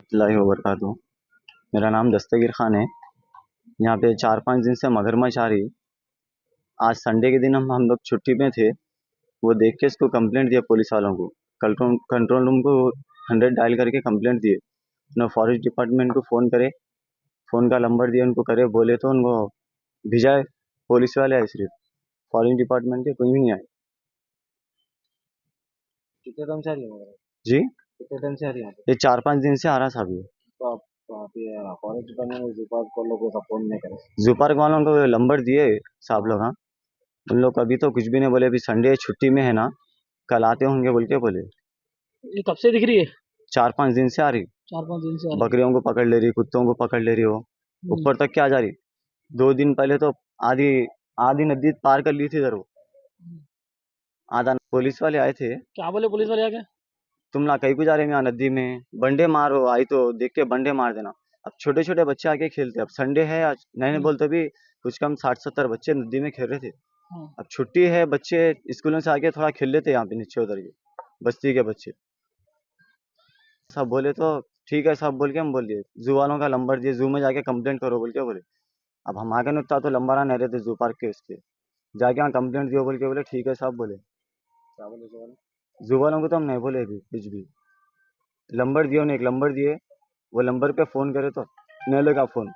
रहमतुल्लाहि व बरकातहू। मेरा नाम दस्तगीर खान है। यहाँ पे 4-5 दिन से मगरमच्छ आ रही। आज संडे के दिन हम लोग छुट्टी में थे। वो देख के इसको कंप्लेंट दिया पुलिस वालों को। कंट्रोल रूम को 100 डायल करके कंप्लेंट दिए। ना फॉरेस्ट डिपार्टमेंट को फ़ोन करे, फ़ोन का नंबर दिया उनको, करे बोले तो उनको भिजाए। पुलिस वाले आए सिर्फ, फॉरेस्ट डिपार्टमेंट के कोई भी नहीं आए। कितने टाइम से आ रही है मगर? जी, कितने टाइम से आ रही है यहाँ पे? ये 4-5 दिन से आ रहा साहब। ये तो आप वहाँ पे फॉरेस्ट डिपार्टमेंट में जू पार्क को लोगों का फोन नहीं करे? जू पार्क वालों को नंबर दिए साहब लोग। हाँ, उन लोग अभी तो कुछ भी नहीं बोले। अभी संडे छुट्टी में है ना, कल आते होंगे बोल के बोले। ये कब से दिख रही है? 4-5 दिन से आ रही। 4-5 दिन से आ रही है। बकरियों को पकड़ ले रही, कुत्तों को पकड़ ले रही हो, ऊपर तक क्या जा रही। 2 दिन पहले तो आधी आधी नदी पार कर ली थी इधर वो। आधा पुलिस वाले आए थे। क्या बोले पुलिस वाले आके? तुम ना कहीं को जा रहे हैं यहाँ नदी में, बंडे मारो, आई तो देख के बंडे मार देना। अब छोटे छोटे बच्चे आके खेलते। अब संडे है आज, नहीं बोलते भी कुछ कम 60-70 बच्चे नदी में खेल रहे थे। अब छुट्टी है, बच्चे स्कूलों से आके थोड़ा खेल लेते यहाँ पे नीचे उतर के, बस्ती के बच्चे। सब बोले तो ठीक है सब बोल के हम बोल दिए। जू वालों का नंबर दिए, जू में जाके कंप्लेंट करो बोल के बोले। अब हम आगे नहीं तो लंबा नहीं रहे थे जू पार्क के उसके, जाके वहाँ कंप्लेंट दियो बोल के बोले ठीक है साहब बोले। क्या बोले जवान? जू वालों को तो हम नहीं बोले अभी कुछ भी। नंबर दिए उन्हें, एक नंबर दिए, वो नंबर पे फ़ोन करे तो नहीं लगा फ़ोन।